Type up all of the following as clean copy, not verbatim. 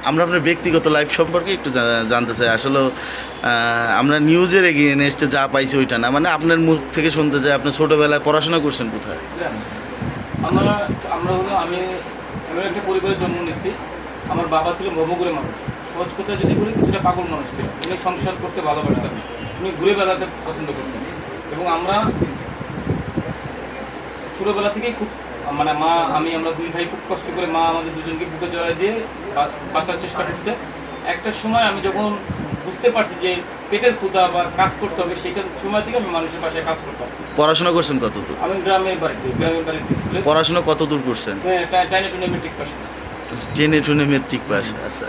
আমরা আপনার ব্যক্তিগত লাইফ সম্পর্কে একটু জানতে চাই। আসলে আমরা নিউজের এগেইনস্টে যা পাইছি ওইটা না, মানে আপনার মুখ থেকে শুনতে চাই আপনি ছোটোবেলায় পড়াশোনা করছেন কোথায়? আমরা আমরা হলো আমি এমন একটা পরিবারে জন্ম নিচ্ছি। আমার বাবা ছিল ভ্রমঘুরে মানুষ, সহজ কথায় যদি বলি কিছুটা পাগল মানুষ ছিল। উনি সংসার করতে ভালোবাসতেন, উনি ঘুরে বেড়াতে পছন্দ করতেন। এবং আমরা ছোটোবেলা থেকেই খুব মানে আমরা দুই ভাই খুব কষ্ট করে মা আমাদের দুজনকে বুকে জড়াই দিয়ে বাঁচার চেষ্টা করছে। একটা সময় আমি যখন বুঝতে পারছি যে পেটের ক্ষুধা বা কাজ করতে হবে, সেই সময় থেকে আমি মানুষের পাশে কাজ করতাম। পড়াশোনা করছেন কত দূর? আমি গ্রামের বাড়িতে স্কুলে পড়াশোনা কত দূর করছেন? টাইনে টুনে মেট্রিক পাস করছি। 10-12 মেট্রিক পাস। আচ্ছা,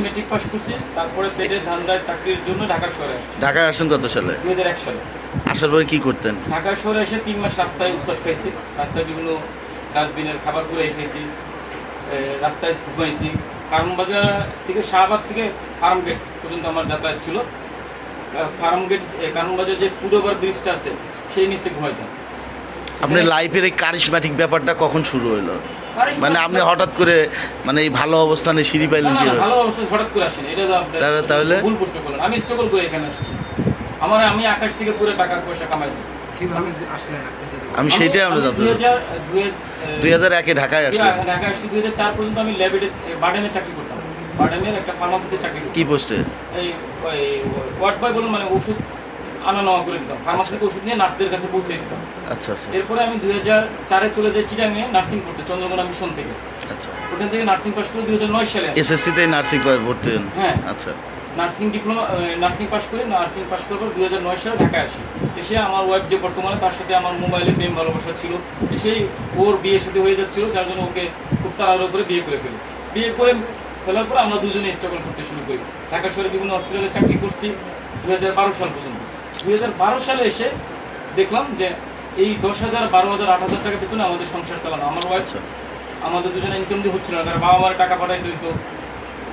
মেট্রিক পাস করছি। তারপরে পেটের ধান্দায় চাকরির জন্য ঢাকা শহরে আসছি। ঢাকায় আসছেন কত সালে? 2001 সালে। আসার পরে কি করতেন? ঢাকা শহরে এসে 3 মাস রাস্তায় উৎসব খাইছি, রাস্তায় বিভিন্ন ডাস্টবিনের খাবার করে খাইছি, রাস্তায় ঘুমাইছি। কারণ বাজার থেকে শাহবাগ থেকে ফার্ম গেট পর্যন্ত আমার যাতায়াত ছিল। ফার্ম গেট কারণ বাজার যে ফুড ওভার ব্রিজটা আছে সেই নিচে ঘুমাইতাম। আপনার লাইফের এই কারিশমাটিক ব্যাপারটা কখন শুরু হলো? মানে আপনি হঠাৎ করে মানে এই ভালো অবস্থানে সিঁড়ি পাইলেন কি? ভালো অবস্থা হঠাৎ করে আসেনি, এটা তাহলে ভুল প্রশ্ন করলেন। আমি স্ট্রাগল করে এখানে আসছি। আমি আকাশ থেকে পুরো টাকা পয়সা কামাই। আমি সেইটাই আমরা জানতে চাচ্ছি। 2001-এ ঢাকায় আসলেন? ঢাকায় আসছি। 2004 পর্যন্ত আমি বার্ডেনে চাকরি করতাম। বার্ডেনের একটা ফার্মাসিতে চাকরি করতাম। কি পোস্টে? এই ওয়ার্ড বয় বলুন, মানে ওষুধ আনা নেওয়া করে দিতাম। ফার্মাসি থেকে ওষুধ নিয়ে নার্সদের কাছে পৌঁছে দিতাম। আচ্ছা আচ্ছা। এরপরে আমি 2004-এ চলে যাই চিটাঙে নার্সিং করতে, চন্দ্রকোনা মিশন থেকে। আচ্ছা, ওখান থেকে নার্সিং পাস করে 2009 সালে এসএসসিতে নার্সিং ভর্তি হন? হ্যাঁ। আচ্ছা, নার্সিং ডিপ্লোমা নার্সিং পাস করি। নার্সিং পাস করার পর 2009 সালে ঢাকায় আসি। এসে আমার ওয়াইফ যে বর্তমানে, তার সাথে আমার মোবাইলে প্রেম ভালোবাসা ছিল। এসেই ওর বিয়ের সাথে হয়ে যাচ্ছিল, যার জন্য ওকে খুব তাড়াহুড়ো করে বিয়ে করে ফেলি। বিয়ে করে ফেলার পর আমরা দুজনে স্ট্রাগল করতে শুরু করি। ঢাকা শহরে বিভিন্ন হসপিটালে চাকরি করছি 2012 সাল পর্যন্ত। 2012 সালে এসে দেখলাম যে এই 10,000, 12,000, 8,000 টাকা বেতনে আমাদের সংসার চালানো। আমার ওয়াইফ আমাদের দুজনে ইনকাম দিয়ে হচ্ছিল না, কারণ বাবা মার টাকা পাঠাই দিত,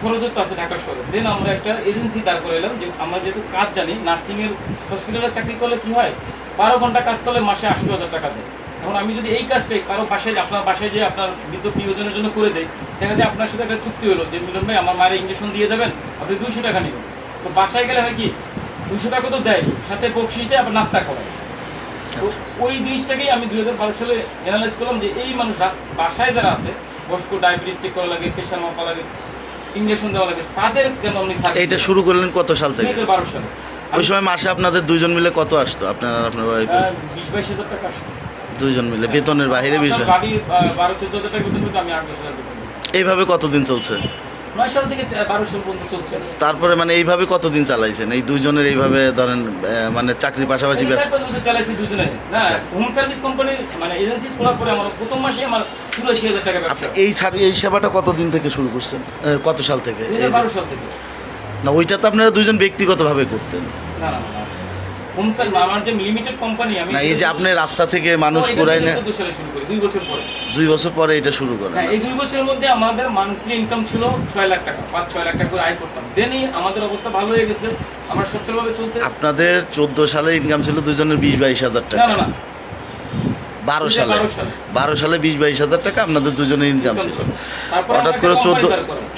খরচও তো আছে ঢাকা শহরে। দেন আমরা একটা এজেন্সি দাঁড় করে এলাম, যে আমরা যেহেতু কাজ জানি, নার্সিংয়ের হসপিটালে চাকরি করলে কি হয়, 12 ঘন্টা কাজ করলে মাসে 80,000 টাকা দেয়। এখন আমি যদি এই কাজটাই কারো বাসায়, আপনার বাসায় যে আপনার বৃদ্ধ প্রিয়জনের জন্য করে দেয়, দেখা যায় আপনার সাথে একটা চুক্তি হলো যে মিলন ভাই আমার মায়ের ইঞ্জেকশন দিয়ে যাবেন, আপনি 200 টাকা নেবেন। তো বাসায় গেলে হয় কি, 200 টাকা তো দেয়, সাথে বকশিস দেয়, আবার নাস্তা খাওয়ায়। তো ওই জিনিসটাকেই আমি 2012 সালে অ্যানালাইজ করলাম যে এই মানুষ বাসায় যারা আছে, বয়স্ক, ডায়াবেটিস চেক করা লাগে, প্রেশার মাপা লাগে, ইঞ্জেকশন দেওয়া লাগে, তাদের কেন আপনি এইটা শুরু করলেন কত সাল থেকে? 2012 সালে। ওই সময় মাসে আপনাদের দুজন মিলে কত আসতো? আপনার ওয়াইফ 20-22 হাজার টাকা আসতো দুজন মিলে, বেতনের বাইরে? বাড়ি 12-14 হাজার টাকা বেতন করতো, আমি 8-10 হাজার বেতন করতাম। এইভাবে কতদিন চলছে? 9 সাল থেকে 12 সাল পর্যন্ত চলছে। তারপরে মানে এইভাবে কতদিন চালাইছেন এই দুজনের? এইভাবে ধরেন মানে চাকরির পাশাপাশি 4-5 বছর চালাইছি দুজনে। না, হোম সার্ভিস কোম্পানির মানে এজেন্সি খোলার পরে আমার প্রথম মাসে আমার 84,000 টাকা ব্যবসা। এই সেবাটা কতদিন থেকে শুরু করছেন? কত সাল থেকে? 2012 সাল থেকে। না, ওইটা তো আপনারা দুজন ব্যক্তিগতভাবে করতেন। না না না, হোম সার্ভিস আমার যে লিমিটেড কোম্পানি, আমি না, এই যে আপনি রাস্তা থেকে মানুষ ঘুরাই না, 14 সালে শুরু করি, 2 বছর পরে। 2 বছর পরে এটা শুরু করেন? হ্যাঁ, এই 2 বছরের মধ্যে আমাদের মান্থলি ইনকাম ছিল 6 লাখ টাকা, 5-6 লাখ টাকা করে আয় করতাম। দেনই আমাদের অবস্থা ভালো হয়ে গেছে, আমরা সচ্ছলভাবে চলতে। আপনাদের 14 সালে ইনকাম ছিল দুজনের 20-22 হাজার টাকা? না না না, 12 সালে 20-22 হাজার টাকা আপনাদের দুজনের ইনকাম ছিল। হঠাৎ করে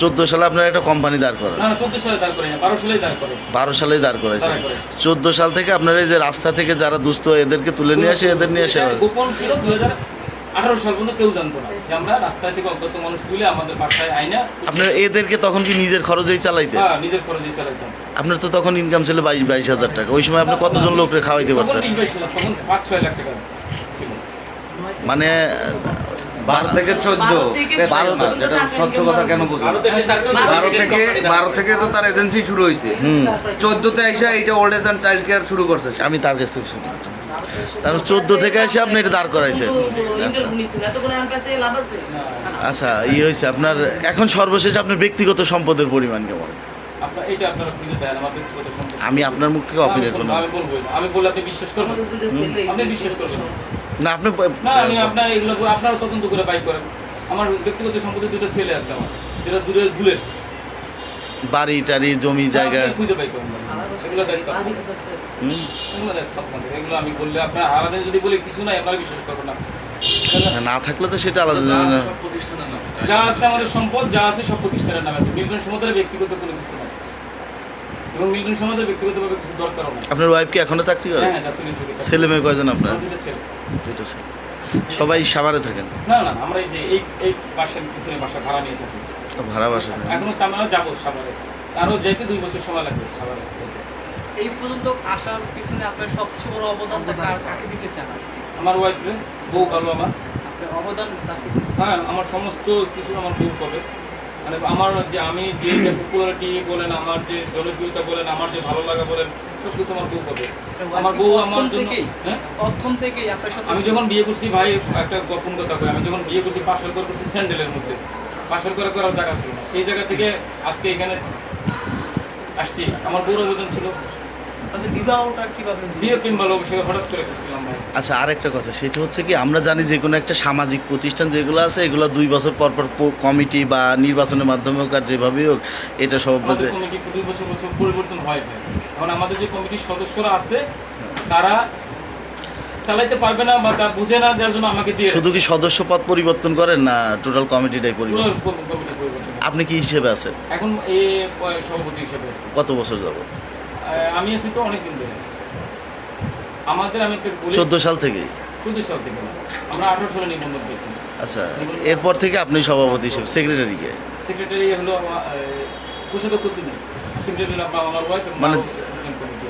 14 সালে আপনারা একটা কোম্পানি দাঁড় করেন? না না, 14 সালে দাঁড় করাই না, 12 সালেই দাঁড় করাইছি। 12 সালেই দাঁড় করাইছেন। 14 সাল থেকে আপনারা এই যে রাস্তা থেকে যারা দুস্থ এদেরকে তুলে নিয়ে আসে, এদের নিয়ে আসে গোপন ছিল। 2018 সাল পর্যন্ত কেউ জানতো না যে আমরা রাস্তা থেকে অজ্ঞাত মানুষ তুলে আমাদের বাসায় আইনা। আপনারা এদেরকে তখন কি নিজের খরচেই চালাইতেন? হ্যাঁ, নিজের খরচেই চালাইতাম। আপনার তো তখন ইনকাম ছিল 22 হাজার টাকা। ওই সময় আপনি কতজন লোকরে খাওয়াইতে পারতেন? তখন 20-22 লাখ, তখন 5-6 লাখ টাকা ছিল। মানে 12 থেকে 14, 12 যেটা স্বচ্ছ কথা কেন বলছি, 12 থেকে তো তার এজেন্সি শুরু হয়েছে। 14তে আইসা এইটা old age and child care শুরু করছে। আমি তার কাছ থেকে শুনি। তারপর 14 থেকে এসে আপনি এটা দাঁড় করাইছেন? আচ্ছা আচ্ছা, হয়েছে আপনার। এখন সর্বশেষ আপনার ব্যক্তিগত সম্পদের পরিমাণ কেমন? এটা আপনারা বুঝে দেন, আমার ব্যক্তিগত সম্পদ। আমি আপনার মুখ থেকে অপিনিয়ন করব। আমি বলবো না, আমি বললে আপনি বিশ্বাস করবেন? আপনি বিশ্বাস করবেন না? আপনি না, আমি আপনার এগুলো আপনারা তদন্ত করে বাই করেন। আমার ব্যক্তিগত সম্পদে 2টা ছেলে আছে আমার, যেটা দূরে ভুলে বাড়ি টাড়ি জমি জায়গা খুঁজে বাই করেন। এগুলো দেখতে এগুলো দেখতে এগুলো আমি বললে আপনার আলাদা যদি বলি কিছু নাই, আপনারা বিশ্বাস করবেন না। না থাকলে তো সেটা আলাদা। যা আছে আমাদের সম্পদ, যা আছে সব প্রতিষ্ঠানের নামে আছে। মিল্টন সমুদ্রের ব্যক্তিগত কোনো কিছু নাই, এবং মিল্টন সমুদ্রের ব্যক্তিগতভাবে কিছু দরকারও না। আপনার ওয়াইফ কি এখনো চাকরি করে? হ্যাঁ, জাতীয় নির্বাহী চাকরি। ছেলে মেয়ে কয়জন আপনার? আমার দুটো ছেলে। দুটো ছেলে। সবাই সাভারে থাকেন? না না, আমরা এই যে এই বাসার পিছনে বাসা ভাড়া নিয়ে থাকি। ভাড়া বাসা থাকেন? এখনো আমরা যাবো সাভারে, আরও যেতে 2 বছর সময় লাগবে সাভারে। এই পর্যন্ত আসার পিছনে আপনার সবচেয়ে বড় অবদানটা কাকে দিতে চান? আমার ওয়াইফে, বউ ভালো আমার। আপনার অবদান কাকে? হ্যাঁ, আমার সমস্ত কিছু আমার বউ পাবে। মানে আমার যে আমি যে পপুলারিটি বলেন, আমার যে জনপ্রিয়তা বলেন, আমার যে ভালো লাগা বলেন, সব কিছু আমার বউ পাবে। আমার বউ আমার জন্য, হ্যাঁ, প্রথম থেকেই আপনার সাথে আমি যখন বিয়ে করছি ভাই, একটা গোপন কথা কই, আমি যখন বিয়ে করছি পাশের ঘর করছি স্যান্ডেলের মধ্যে, পাশের ঘরে করার জায়গা ছিল না। সেই জায়গা থেকে আজকে এখানে আসছি। আমার বউর অবদান ছিল। তাদের বিবাহটা কিভাবে? বিয়ে প্রেম ভালোবাসা হঠাৎ করে করছিলাম ভাই। আচ্ছা, আরেকটা কথা, সেটা হচ্ছে কি, আমরা জানি যে কোনো একটা সামাজিক প্রতিষ্ঠান যেগুলো আছে এগুলো 2 বছর পর পর কমিটি বা নির্বাচনের মাধ্যমে হোক আর যেভাবেই হোক এটা সব আমাদের কমিটি 2 বছর বছর পরিবর্তন হয় ভাই। এখন আমাদের যে কমিটির সদস্যরা আছে তারা চালাইতে পারবে না বা তা বুঝে না, যার জন্য আমাকে দিয়ে শুধু কি সদস্য পদ পরিবর্তন করেন না টোটাল কমিটিটাই পরিবর্তন? কমিটি পরিবর্তন হয়। আপনি কি হিসেবে আছেন? এখন এই সভাপতি হিসেবে আছি। কত বছর যাবত? আমি আছি তো অনেকদিন ধরে। আমাদের আমি একটু বলি, 14 সাল থেকে? 14 সাল থেকে না। আমরা 18 সালে নিবন্ধন পেয়েছি। আচ্ছা, এরপর থেকে আপনি সভাপতি হিসেবে, সেক্রেটারি কে? সেক্রেটারি হলো কোষাধ্যক্ষ তিনি, সেক্রেটারি আমার ওয়াইফ।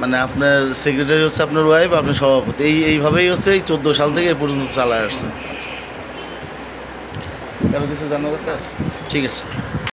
মানে আপনার সেক্রেটারি হচ্ছে আপনার ওয়াইফ, আপনার সভাপতি, এইভাবেই হচ্ছে এই 14 সাল থেকে এ পর্যন্ত চালায় আসছে। আচ্ছা, কারো কিছু জানার আছে? ঠিক আছে।